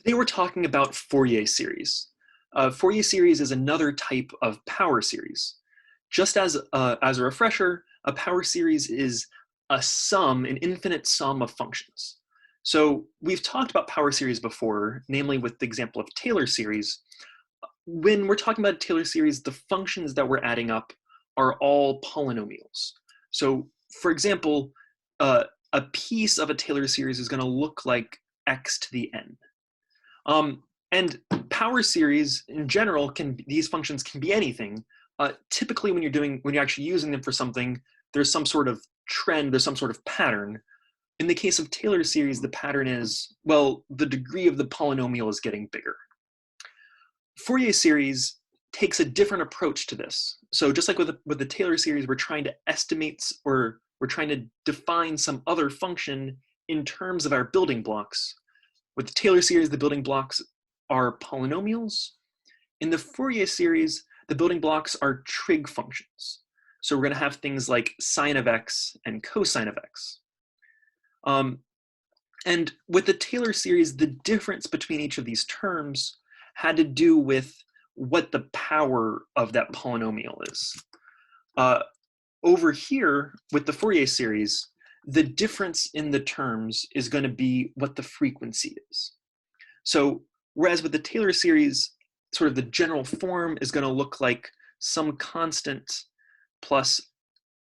Today we're talking about Fourier series. Fourier series is another type of power series. Just as a refresher, a power series is a sum, an infinite sum of functions. So we've talked about power series before, namely with the example of Taylor series. When we're talking about a Taylor series, the functions that we're adding up are all polynomials. So for example, a piece of a Taylor series is going to look like x to the n. And power series in general these functions can be anything. Typically when you're actually using them for something, there's some sort of trend, there's some sort of pattern. In the case of Taylor series, the pattern is, well, the degree of the polynomial is getting bigger. Fourier series takes a different approach to this. So just like with the Taylor series, we're trying to estimate, or we're trying to define some other function in terms of our building blocks. With the Taylor series, the building blocks are polynomials. In the Fourier series, the building blocks are trig functions. So we're going to have things like sine of x and cosine of x. And with the Taylor series, the difference between each of these terms had to do with what the power of that polynomial is. Over here, with the Fourier series, the difference in the terms is going to be what the frequency is. So whereas with the Taylor series, sort of the general form is going to look like some constant plus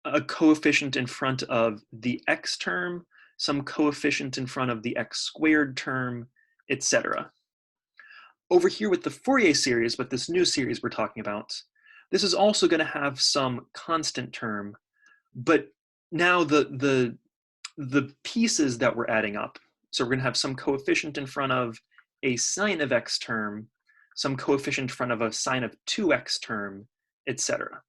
a coefficient in front of the x term, some coefficient in front of the x squared term, etc. Over here with the Fourier series, with this new series we're talking about, this is also going to have some constant term, but now the pieces that we're adding up, so we're going to have some coefficient in front of a sine of x term, some coefficient in front of a sine of 2x term, etc.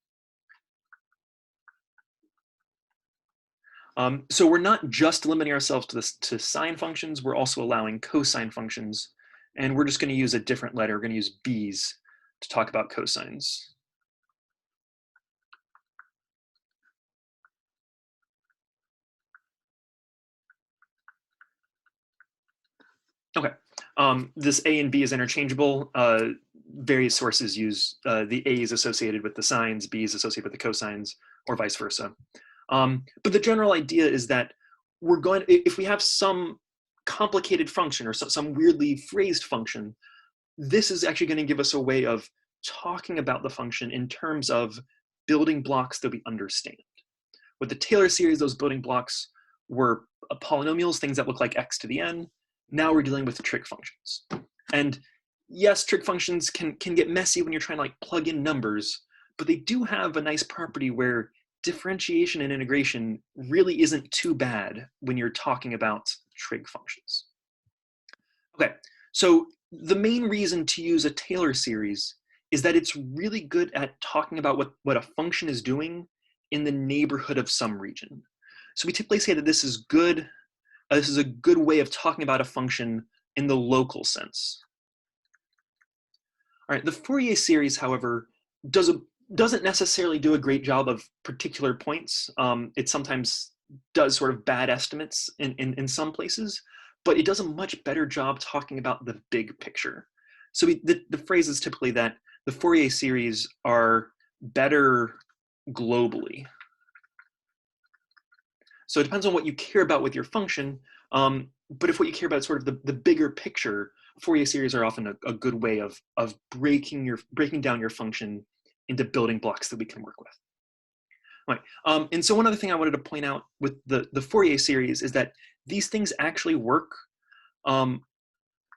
So we're not just limiting ourselves to sine functions, we're also allowing cosine functions, and we're just going to use a different letter. We're going to use b's to talk about cosines. Okay, this a and b is interchangeable. Various sources use the a's associated with the sines, b's associated with the cosines, or vice versa. But the general idea is that if we have some complicated function or some weirdly phrased function, this is actually going to give us a way of talking about the function in terms of building blocks that we understand. With the Taylor series, those building blocks were polynomials, things that look like x to the n. Now we're dealing with trig functions. And yes, trig functions can get messy when you're trying to like plug in numbers, but they do have a nice property where differentiation and integration really isn't too bad when you're talking about trig functions. Okay, so the main reason to use a Taylor series is that it's really good at talking about what a function is doing in the neighborhood of some region. So we typically say that this is good. This is a good way of talking about a function in the local sense. All right, the Fourier series, however, doesn't necessarily do a great job of particular points. It sometimes does sort of bad estimates in some places, but it does a much better job talking about the big picture. So the phrase is typically that the Fourier series are better globally. So it depends on what you care about with your function, but if what you care about is sort of the bigger picture, Fourier series are often a good way of breaking down your function into building blocks that we can work with. Right. And so one other thing I wanted to point out with the Fourier series is that these things actually work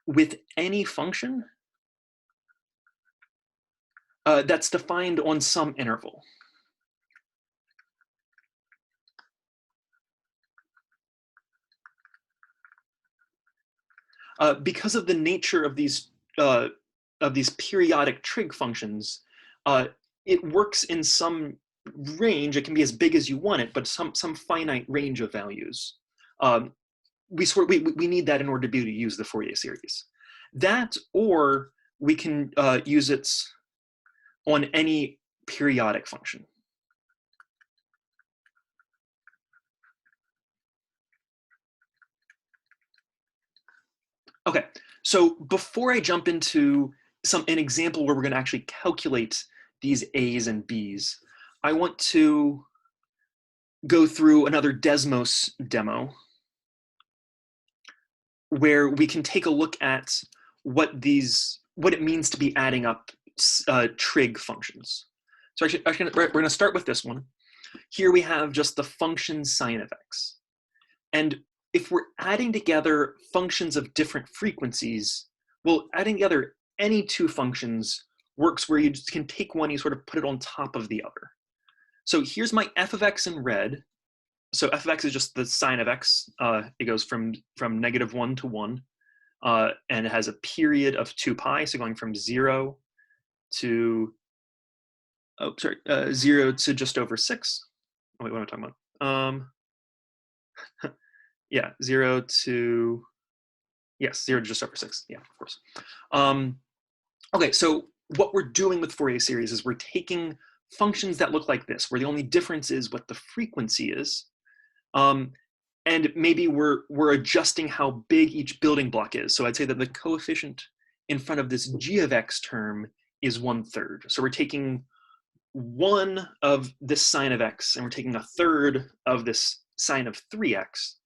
with any function that's defined on some interval. Because of the nature of these periodic trig functions, it works in some range. It can be as big as you want it, but some finite range of values. We need that in order to be able to use the Fourier series. That, or we can use it on any periodic function. Okay, So before I jump into an example where we're going to actually calculate these A's and B's, I want to go through another Desmos demo where we can take a look at what it means to be adding up trig functions. So actually we're going to start with this one. Here we have just the function sine of x. And if we're adding together functions of different frequencies, well, adding together any two functions works where you just can take one, you sort of put it on top of the other. So here's my f of x in red. So f of x is just the sine of x. It goes from -1 to 1, and it has a period of 2 pi, so going from 0 to 0 to just over 6. Oh, wait, what am I talking about? Yeah, 0 to, yes, 0 to just over 6. Yeah, of course. Okay, so what we're doing with Fourier series is we're taking functions that look like this, where the only difference is what the frequency is. And maybe we're adjusting how big each building block is. So I'd say that the coefficient in front of this g of x term is 1/3. So we're taking 1 of this sine of x, and we're taking 1/3 of this sine of 3x.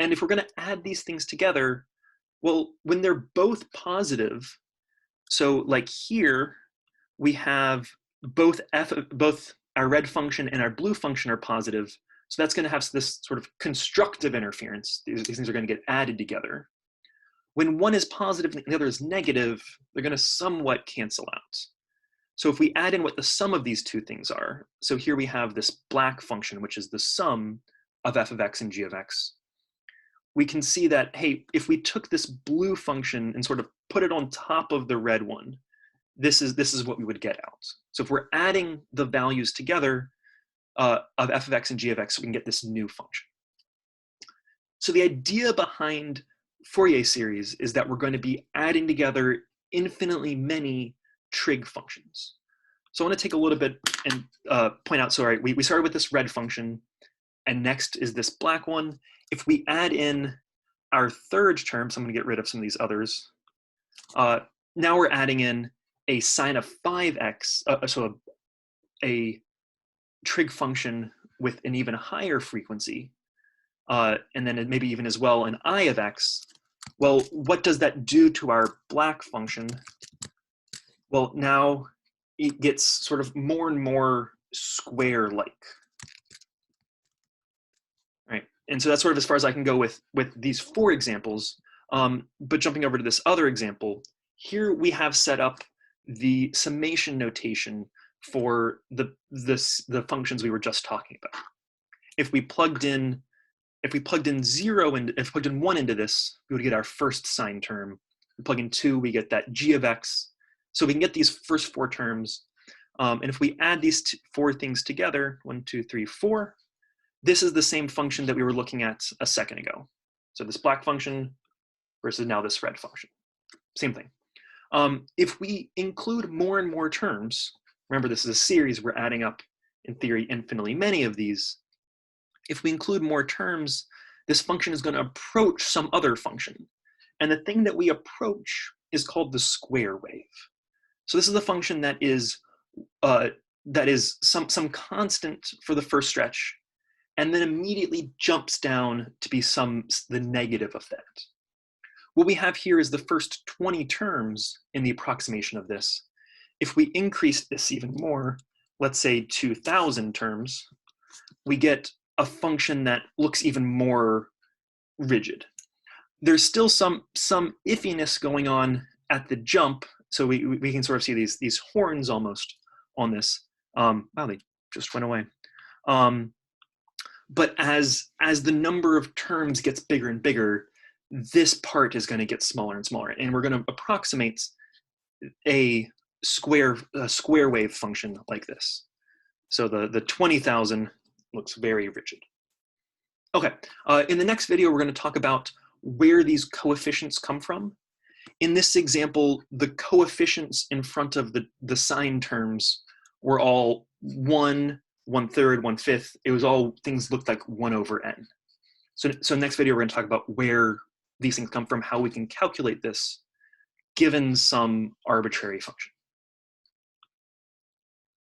And if we're going to add these things together, well, when they're both positive, so like here, we have both our red function and our blue function are positive. So that's going to have this sort of constructive interference. These things are going to get added together. When one is positive and the other is negative, they're going to somewhat cancel out. So if we add in what the sum of these two things are, so here we have this black function, which is the sum of f of x and g of x. We can see that, hey, if we took this blue function and sort of put it on top of the red one, this is what we would get out. So if we're adding the values together of f of x and g of x, we can get this new function. So the idea behind Fourier series is that we're going to be adding together infinitely trig functions. So I want to take a little bit and point out, so all right, we started with this red function, and next is this black one. If we add in our third term, so I'm going to get rid of some of these others, now we're adding in a sine of 5x, so a trig function with an even higher frequency, and then maybe even as well an I of x. Well, what does that do to our black function? Well, now it gets sort of more and more square-like. Right, and so that's sort of as far as I can go with these 4 examples. But jumping over to this other example, here we have set up the summation notation for the functions we were just talking about. If we plugged in 0 and if we plugged in 1 into this, we would get our first sine term. We plug in 2, we get that g of x. So we can get these first 4 terms. And if we add these 4 things together, 1, 2, 3, 4, this is the same function that we were looking at a second ago. So this black function versus now this red function. Same thing. If we include more and more terms, remember this is a series, we're adding up, in theory, infinitely many of these. If we include more terms, this function is going to approach some other function. And the thing that we approach is called the square wave. So this is the function that is some constant for the first stretch, and then immediately jumps down to be the negative of that. What we have here is the first 20 terms in the approximation of this. If we increase this even more, let's say 2,000 terms, we get a function that looks even more rigid. There's still some iffiness going on at the jump, so we can sort of see these horns almost on this. Wow, they just went away. But as the number of terms gets bigger and bigger, this part is going to get smaller and smaller, and we're going to approximate a square wave function like this. So the 20,000 looks very rigid. Okay, in the next video, we're going to talk about where these coefficients come from. In this example, the coefficients in front of the sine terms were all 1, 1/3, 1/5. It was all things looked like 1 over n. So next video, we're going to talk about where these things come from, how we can calculate this given some arbitrary function.